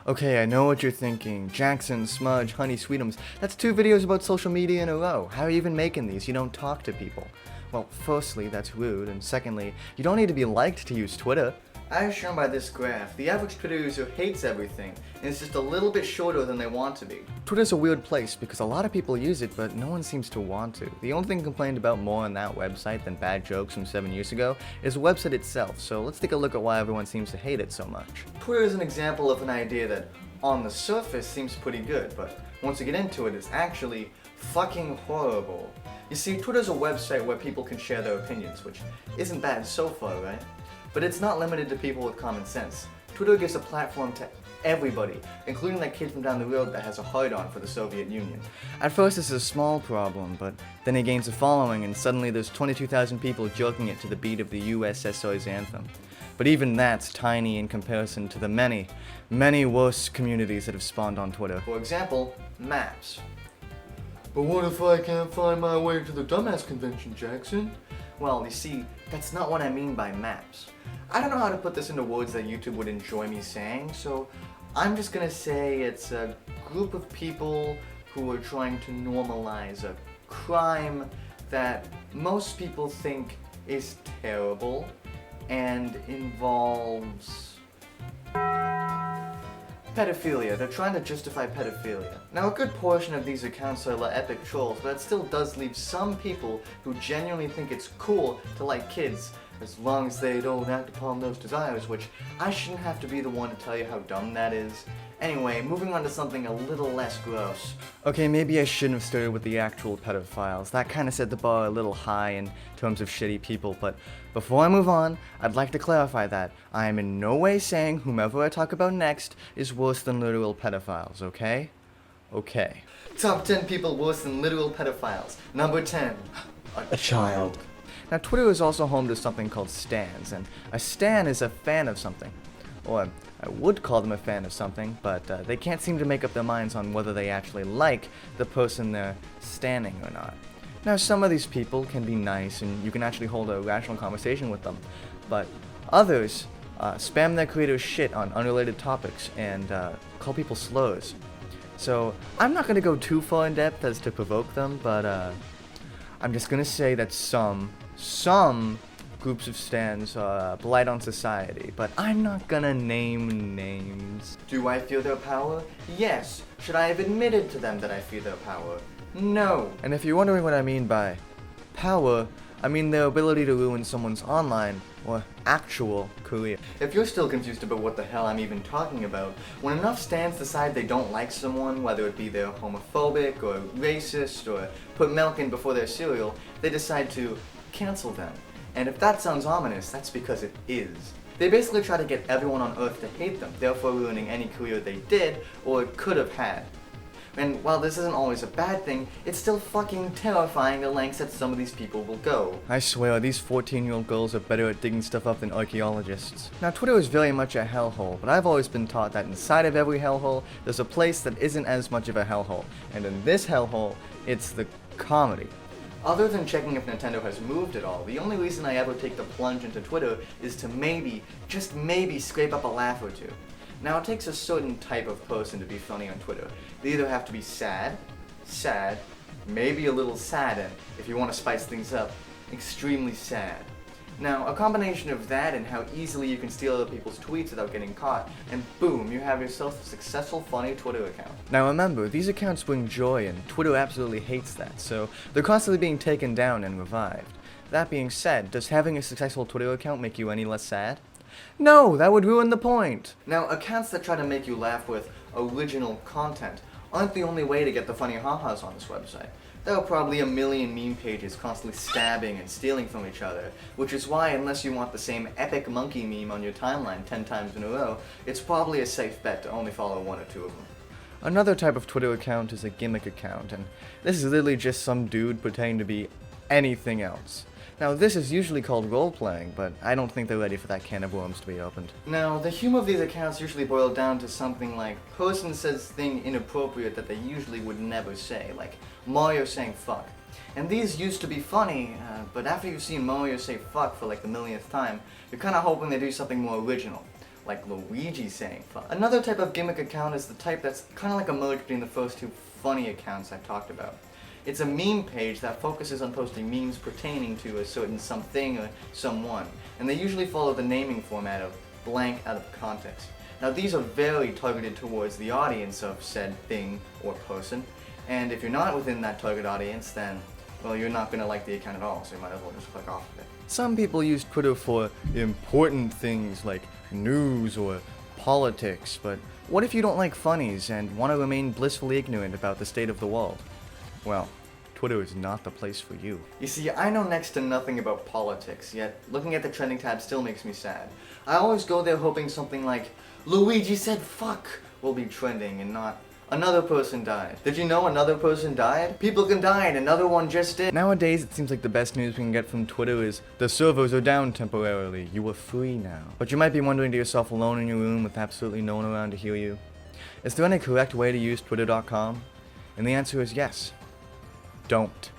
Okay, I know what you're thinking. Jackson, Smudge, Honey Sweetums. That's 2 videos about social media in a row. How are you even making these? You don't talk to people. Well, firstly, that's rude, and secondly, you don't need to be liked to use Twitter. As shown by this graph, the average Twitter user hates everything, and is just a little bit shorter than they want to be. Twitter's a weird place because a lot of people use it, but no one seems to want to. The only thing complained about more on that website than bad jokes from 7 years ago is the website itself, so let's take a look at why everyone seems to hate it so much. Twitter is an example of an idea that, on the surface, seems pretty good, but once you get into it, it's actually fucking horrible. You see, Twitter's a website where people can share their opinions, which isn't bad so far, right? But it's not limited to people with common sense. Twitter gives a platform to everybody, including that kid from down the road that has a hard-on for the Soviet Union. At first this is a small problem, but then he gains a following and suddenly there's 22,000 people joking it to the beat of the USSR's anthem. But even that's tiny in comparison to the many, many worse communities that have spawned on Twitter. For example, maps. But what if I can't find my way to the dumbass convention, Jackson? Well, you see, that's not what I mean by maps. I don't know how to put this into words that YouTube would enjoy me saying, so I'm just gonna say it's a group of people who are trying to normalize a crime that most people think is terrible and involves pedophilia. They're trying to justify pedophilia. Now, a good portion of these accounts are epic trolls, but it still does leave some people who genuinely think it's cool to like kids, as long as they don't act upon those desires, which I shouldn't have to be the one to tell you how dumb that is. Anyway, moving on to something a little less gross. Okay, maybe I shouldn't have started with the actual pedophiles. That kind of set the bar a little high in terms of shitty people, but before I move on, I'd like to clarify that I am in no way saying whomever I talk about next is worse than literal pedophiles, okay? Okay. Top 10 people worse than literal pedophiles. Number 10. A child. Now, Twitter is also home to something called stans, and a stan is a fan of something. Or, I would call them a fan of something, but they can't seem to make up their minds on whether they actually like the person they're standing or not. Now, some of these people can be nice, and you can actually hold a rational conversation with them, but others spam their creators shit on unrelated topics and call people slurs. So, I'm not going to go too far in depth as to provoke them, but I'm just going to say that some groups of stans blight on society, but I'm not gonna name names. Do I feel their power? Yes. Should I have admitted to them that I feel their power? No. And if you're wondering what I mean by power, I mean their ability to ruin someone's online or actual career. If you're still confused about what the hell I'm even talking about, when enough stans decide they don't like someone, whether it be they're homophobic or racist or put milk in before their cereal, they decide to cancel them. And if that sounds ominous, that's because it is. They basically try to get everyone on Earth to hate them, therefore ruining any career they did or could have had. And while this isn't always a bad thing, it's still fucking terrifying the lengths that some of these people will go. I swear, these 14-year-old girls are better at digging stuff up than archaeologists. Now, Twitter is very much a hellhole, but I've always been taught that inside of every hellhole, there's a place that isn't as much of a hellhole. And in this hellhole, it's the comedy. Other than checking if Nintendo has moved at all, the only reason I ever take the plunge into Twitter is to maybe, just maybe, scrape up a laugh or two. Now, it takes a certain type of person to be funny on Twitter. They either have to be sad, maybe a little sad, and if you want to spice things up, extremely sad. Now, a combination of that and how easily you can steal other people's tweets without getting caught, and boom, you have yourself a successful, funny Twitter account. Now remember, these accounts bring joy, and Twitter absolutely hates that, so they're constantly being taken down and revived. That being said, does having a successful Twitter account make you any less sad? No, that would ruin the point! Now, accounts that try to make you laugh with original content aren't the only way to get the funny ha-has on this website. There are probably a million meme pages constantly stabbing and stealing from each other, which is why, unless you want the same epic monkey meme on your timeline 10 times in a row, it's probably a safe bet to only follow 1 or 2 of them. Another type of Twitter account is a gimmick account, and this is literally just some dude pretending to be anything else. Now, this is usually called role-playing, but I don't think they're ready for that can of worms to be opened. Now, the humor of these accounts usually boil down to something like, person says thing inappropriate that they usually would never say, like Mario saying fuck. And these used to be funny, but after you've seen Mario say fuck for like the millionth time, you're kinda hoping they do something more original. like Luigi saying fuck. Another type of gimmick account is the type that's kind of like a merge between the first two funny accounts I talked about. It's a meme page that focuses on posting memes pertaining to a certain something or someone, and they usually follow the naming format of blank out of context. Now these are very targeted towards the audience of said thing or person, and if you're not within that target audience, then, well, you're not going to like the account at all, so you might as well just click off of it. Some people use Twitter for important things like news or politics, but what if you don't like funnies and want to remain blissfully ignorant about the state of the world? Well, Twitter is not the place for you. You see, I know next to nothing about politics, yet looking at the trending tab still makes me sad. I always go there hoping something like, Luigi said fuck, will be trending and not, another person died. Did you know another person died? People can die and another one just did. Nowadays, it seems like the best news we can get from Twitter is, the servers are down temporarily, you are free now. But you might be wondering to yourself alone in your room with absolutely no one around to hear you, is there any correct way to use Twitter.com? And the answer is yes. Don't.